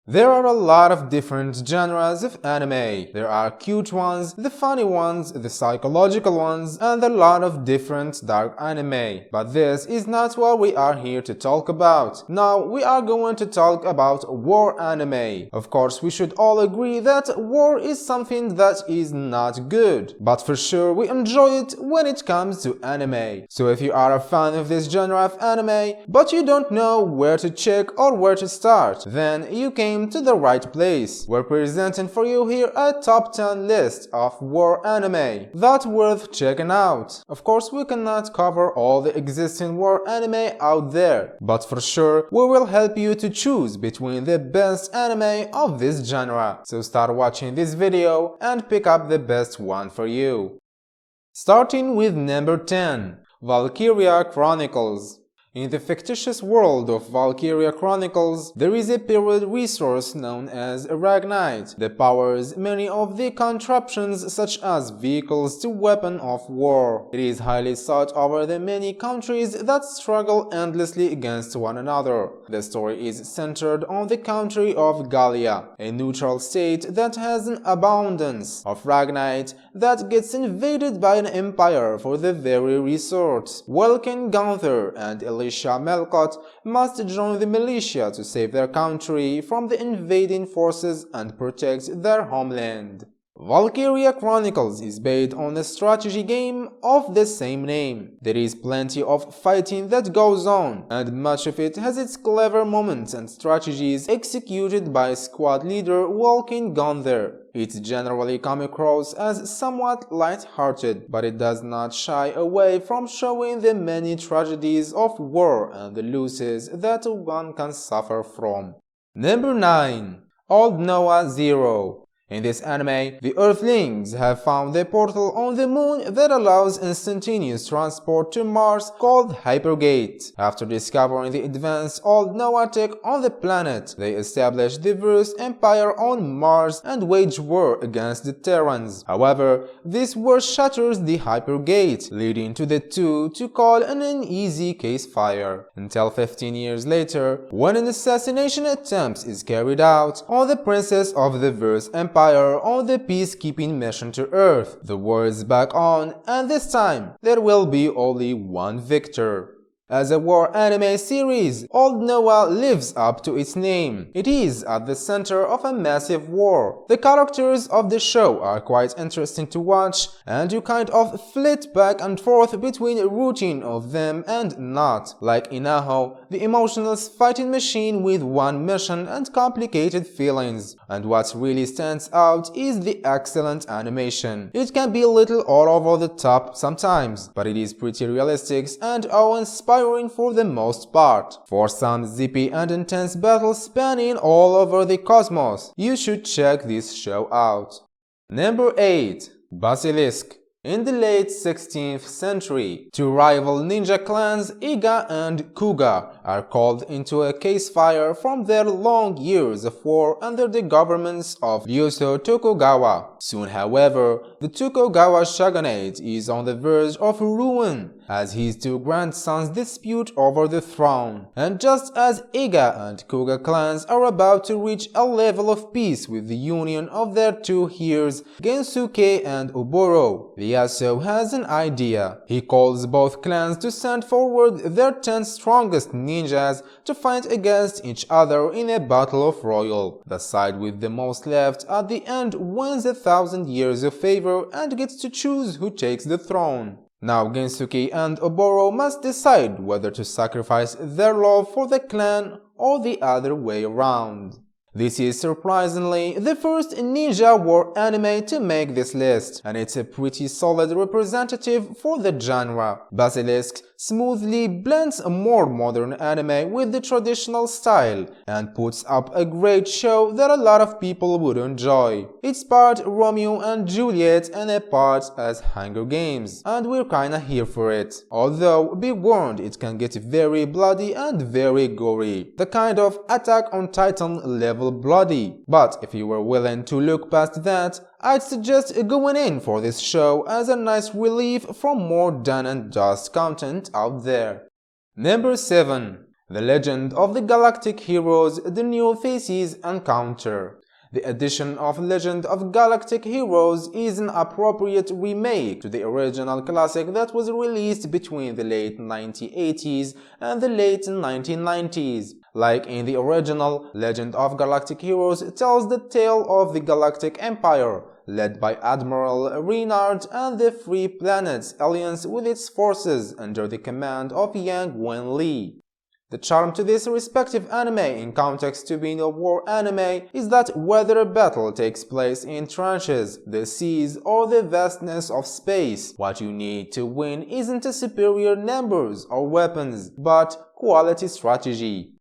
There are a lot of different genres of anime. There are cute ones, the funny ones, the psychological ones, and a lot of different dark anime. But this is not what we are here to talk about. Now we are going to talk about war anime. Of course, we should all agree that war is something that is not good. But for sure we enjoy it when it comes to anime. So if you are a fan of this genre of anime, but you don't know where to check or where to start, then you came to the right place. We're presenting for you here a top 10 list of war anime that's worth checking out. Of course, we cannot cover all the existing war anime out there, but for sure we will help you to choose between the best anime of this genre. So start watching this video and pick up the best one for you. Starting with number 10, Valkyria Chronicles. In the fictitious world of Valkyria Chronicles, there is a period resource known as Ragnite that powers many of the contraptions such as vehicles to weapons of war. It is highly sought over the many countries that struggle endlessly against one another. The story is centered on the country of Gallia, a neutral state that has an abundance of Ragnite that gets invaded by an empire for the very resource. Welkin Gunther and Alicia Melkot must join the militia to save their country from the invading forces and protect their homeland. Valkyria Chronicles is based on a strategy game of the same name. There is plenty of fighting that goes on, and much of it has its clever moments and strategies executed by squad leader Welkin Gunther. It's generally come across as somewhat light-hearted, but it does not shy away from showing the many tragedies of war and the losses that one can suffer from. Number 9. Aldnoah Zero. In this anime, the Earthlings have found a portal on the moon that allows instantaneous transport to Mars called Hypergate. After discovering the advanced Aldnoah tech on the planet, they establish the first empire on Mars and wage war against the Terrans. However, this war shatters the Hypergate, leading to the two to call an uneasy ceasefire. Until 15 years later, when an assassination attempt is carried out on the princess of the first empire on the peacekeeping mission to Earth. The war is back on, and this time there will be only one victor. As a war anime series, Aldnoah lives up to its name. It is at the center of a massive war. The characters of the show are quite interesting to watch, and you kind of flit back and forth between rooting of them and not, like Inaho, the emotional fighting machine with one mission and complicated feelings. And what really stands out is the excellent animation. It can be a little all over the top sometimes, but it is pretty realistic and awe-inspiring for the most part. For some zippy and intense battles spanning all over the cosmos, you should check this show out. Number 8. Basilisk. In the late 16th century, two rival ninja clans, Iga and Kuga, are called into a ceasefire from their long years of war under the governments of Ryuso Tokugawa. Soon, however, the Tokugawa shogunate is on the verge of ruin as his two grandsons dispute over the throne. And just as Iga and Kuga clans are about to reach a level of peace with the union of their two heirs, Gensuke and Oboro, Ieyasu has an idea. He calls both clans to send forward their 10 strongest ninjas to fight against each other in a battle of royal. The side with the most left at the end wins 1,000 years of favor and gets to choose who takes the throne. Now Gensuke and Oboro must decide whether to sacrifice their love for the clan or the other way around. This is surprisingly the first ninja war anime to make this list, and it's a pretty solid representative for the genre. Basilisk smoothly blends a more modern anime with the traditional style and puts up a great show that a lot of people would enjoy. It's part Romeo and Juliet and a part as Hunger Games, and we're kinda here for it. Although, be warned, it can get very bloody and very gory. The kind of Attack on Titan level bloody. But if you were willing to look past that, I'd suggest going in for this show as a nice relief from more done and dust content out there. Number 7. The Legend of the Galactic Heroes: The New Faces Encounter. The addition of Legend of Galactic Heroes is an appropriate remake to the original classic that was released between the late 1980s and the late 1990s. Like in the original, Legend of Galactic Heroes tells the tale of the Galactic Empire, led by Admiral Reynard and the Free Planets Alliance with its forces under the command of Yang Wen-Li. The charm to this respective anime in context to being a war anime is that whether a battle takes place in trenches, the seas, or the vastness of space, what you need to win isn't a superior numbers or weapons, but quality strategy.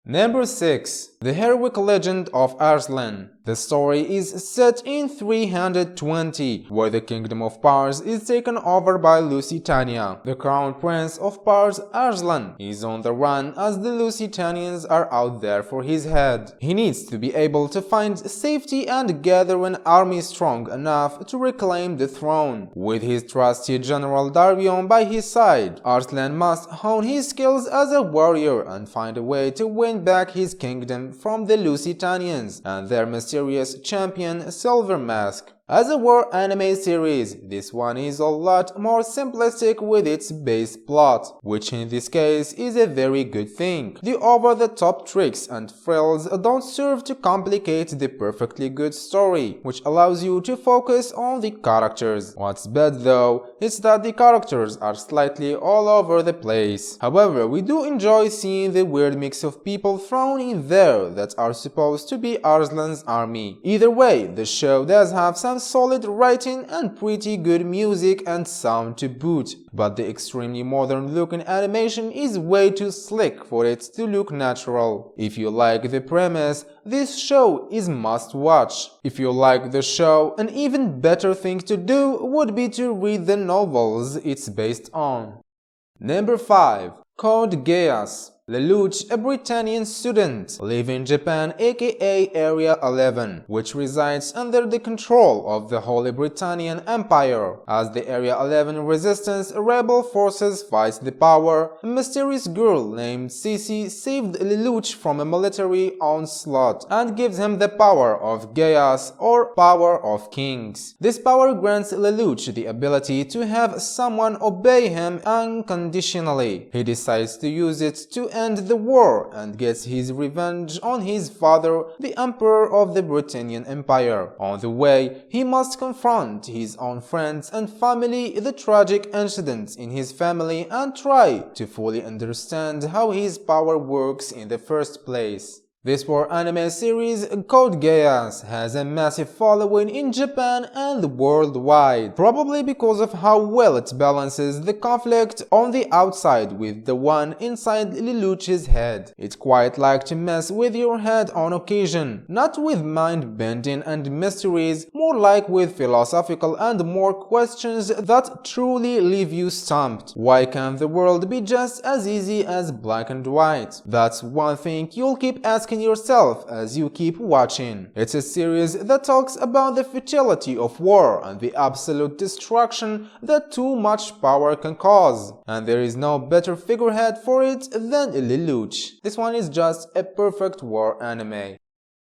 Number 6. The Heroic Legend of Arslan. The story is set in 320, where the Kingdom of Pars is taken over by Lusitania. The Crown Prince of Pars, Arslan, is on the run as the Lusitanians are out there for his head. He needs to be able to find safety and gather an army strong enough to reclaim the throne. With his trusty General Darion by his side, Arslan must hone his skills as a warrior and find a way to win back his kingdom from the Lusitanians and their mysterious champion Silver Mask. As a war anime series, this one is a lot more simplistic with its base plot, which in this case is a very good thing. The over-the-top tricks and frills don't serve to complicate the perfectly good story, which allows you to focus on the characters. What's bad though is that the characters are slightly all over the place. However, we do enjoy seeing the weird mix of people thrown in there that are supposed to be Arslan's army. Either way, the show does have some solid writing and pretty good music and sound to boot, but the extremely modern looking animation is way too slick for it to look natural. If you like the premise, this show is must watch. If you like the show, an even better thing to do would be to read the novels it's based on. Number 5. Code Geass. Lelouch, a Britannian student, lives in Japan aka Area 11, which resides under the control of the Holy Britannian Empire. As the Area 11 resistance rebel forces fight the power, a mysterious girl named Sissy saved Lelouch from a military onslaught and gives him the power of Geass, or Power of Kings. This power grants Lelouch the ability to have someone obey him unconditionally. He decides to use it to end the war and gets his revenge on his father, the Emperor of the Britannian Empire. On the way, he must confront his own friends and family, the tragic incidents in his family, and try to fully understand how his power works in the first place. This war anime series, Code Geass, has a massive following in Japan and worldwide, probably because of how well it balances the conflict on the outside with the one inside Lelouch's head. It's quite like to mess with your head on occasion, not with mind-bending and mysteries, more like with philosophical and more questions that truly leave you stumped. Why can't the world be just as easy as black and white? That's one thing you'll keep asking yourself as you keep watching. It's a series that talks about the futility of war and the absolute destruction that too much power can cause. And there is no better figurehead for it than Lelouch. This one is just a perfect war anime.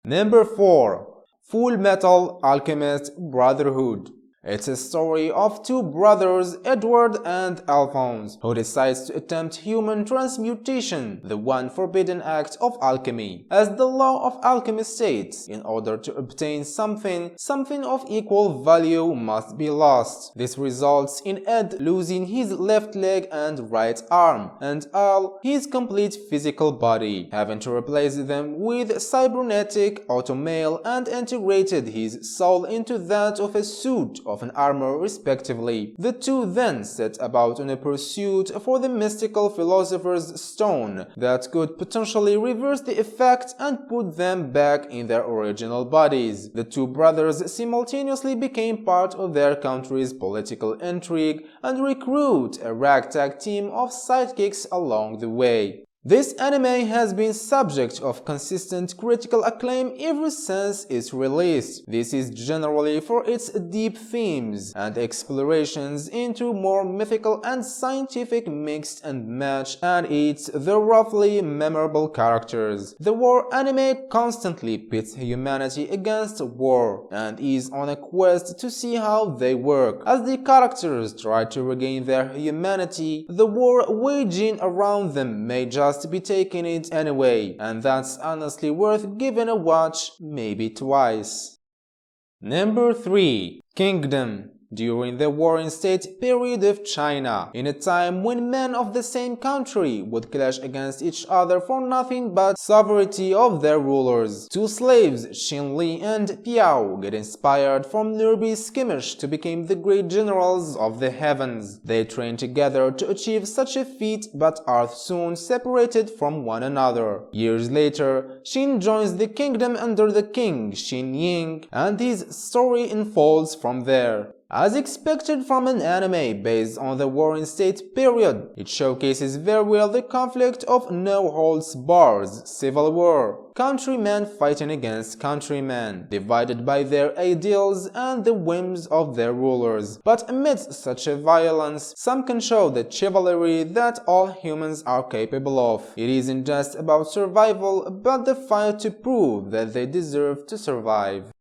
Number 4. Fullmetal Alchemist Brotherhood. It's a story of two brothers, Edward and Alphonse, who decides to attempt human transmutation, the one forbidden act of alchemy. As the law of alchemy states, in order to obtain something of equal value must be lost. This results in Ed losing his left leg and right arm, and Al his complete physical body, having to replace them with cybernetic, automale, and integrated his soul into that of a suit of an armor respectively. The two then set about on a pursuit for the mystical philosopher's stone that could potentially reverse the effect and put them back in their original bodies. The two brothers simultaneously became part of their country's political intrigue and recruit a ragtag team of sidekicks along the way. This anime has been subject of consistent critical acclaim ever since its release. This is generally for its deep themes and explorations into more mythical and scientific mixed and match, and its the roughly memorable characters. The war anime constantly pits humanity against war and is on a quest to see how they work. As the characters try to regain their humanity, the war waging around them may just be taking it anyway, and that's honestly worth giving a watch, maybe twice. Number 3. Kingdom. During the Warring State period of China, in a time when men of the same country would clash against each other for nothing but sovereignty of their rulers, two slaves, Xin Li and Piao, get inspired from nearby skirmish to become the great generals of the heavens. They train together to achieve such a feat but are soon separated from one another. Years later, Xin joins the kingdom under the king Xin Ying, and his story unfolds from there. As expected from an anime based on the Warring State period, it showcases very well the conflict of no-holds-barred civil war. Countrymen fighting against countrymen, divided by their ideals and the whims of their rulers. But amidst such a violence, some can show the chivalry that all humans are capable of. It isn't just about survival, but the fight to prove that they deserve to survive.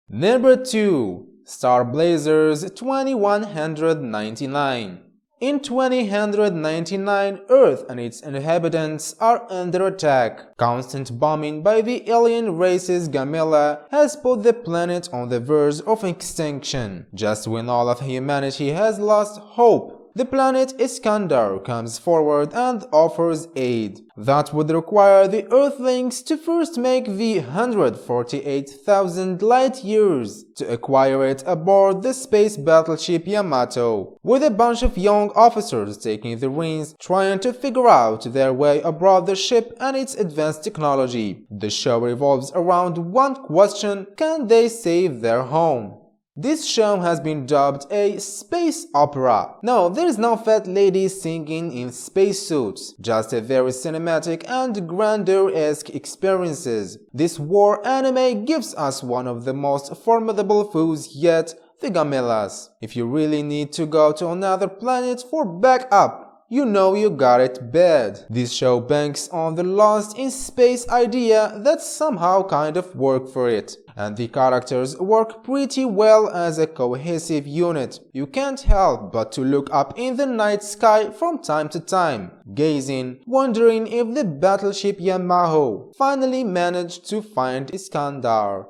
Number 2. Star Blazers 2199. In 2099, Earth and its inhabitants are under attack. Constant bombing by the alien race's Gamela has put the planet on the verge of extinction. Just when all of humanity has lost hope, the planet Iskandar comes forward and offers aid. That would require the Earthlings to first make the 148,000 light years to acquire it aboard the space battleship Yamato, with a bunch of young officers taking the reins, trying to figure out their way aboard the ship and its advanced technology. The show revolves around one question: can they save their home? This show has been dubbed a space opera. No, there is no fat lady singing in spacesuits, just a very cinematic and grandeur-esque experiences. This war anime gives us one of the most formidable foes yet, the Gamelas. If you really need to go to another planet for backup, you know you got it bad. This show banks on the lost in space idea that somehow kind of worked for it, and the characters work pretty well as a cohesive unit. You can't help but to look up in the night sky from time to time, gazing, wondering if the battleship Yamato finally managed to find Iskandar.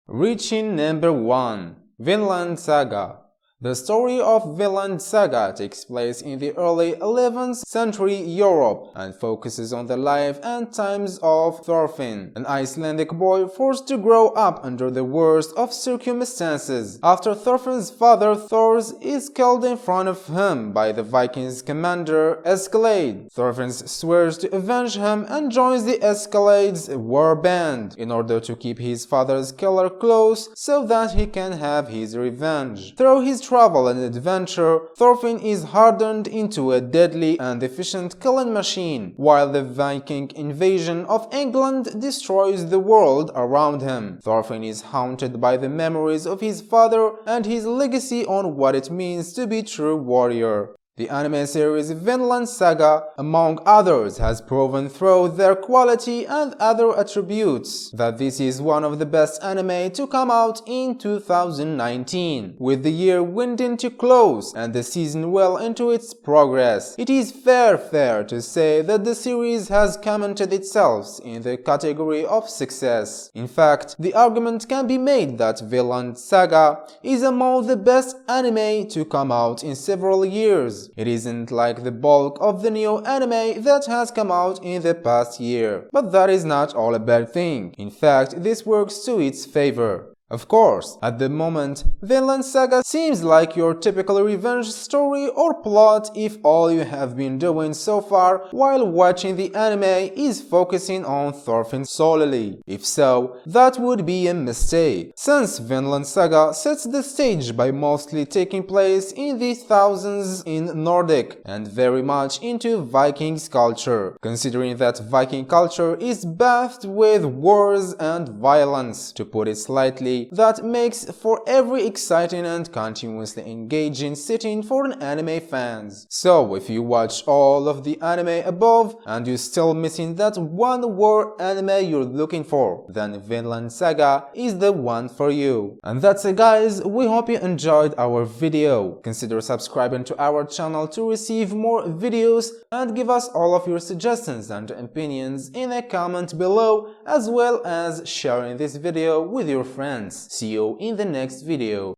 Reaching number 1. Vinland Saga. The story of Vinland Saga takes place in the early 11th century Europe and focuses on the life and times of Thorfinn, an Icelandic boy forced to grow up under the worst of circumstances after Thorfinn's father Thor is killed in front of him by the Vikings commander Escalade. Thorfinn swears to avenge him and joins the Escalade's war band in order to keep his father's killer close so that he can have his revenge. Through his travel and adventure, Thorfinn is hardened into a deadly and efficient killing machine, while the Viking invasion of England destroys the world around him. Thorfinn is haunted by the memories of his father and his legacy on what it means to be a true warrior. The anime series Vinland Saga, among others, has proven through their quality and other attributes that this is one of the best anime to come out in 2019. With the year winding to close and the season well into its progress, it is fair to say that the series has cemented itself in the category of success. In fact, the argument can be made that Vinland Saga is among the best anime to come out in several years. It isn't like the bulk of the new anime that has come out in the past year. But that is not all a bad thing. In fact, this works to its favor. Of course, at the moment, Vinland Saga seems like your typical revenge story or plot if all you have been doing so far while watching the anime is focusing on Thorfinn solely. If so, that would be a mistake, since Vinland Saga sets the stage by mostly taking place in the thousands in Nordic and very much into Vikings culture, considering that Viking culture is bathed with wars and violence. To put it slightly, that makes for every exciting and continuously engaging sitting for an anime fans. So if you watch all of the anime above and you're still missing that one war anime you're looking for, then Vinland Saga is the one for you. And that's it guys, we hope you enjoyed our video. Consider subscribing to our channel to receive more videos and give us all of your suggestions and opinions in a comment below, as well as sharing this video with your friends. See you in the next video.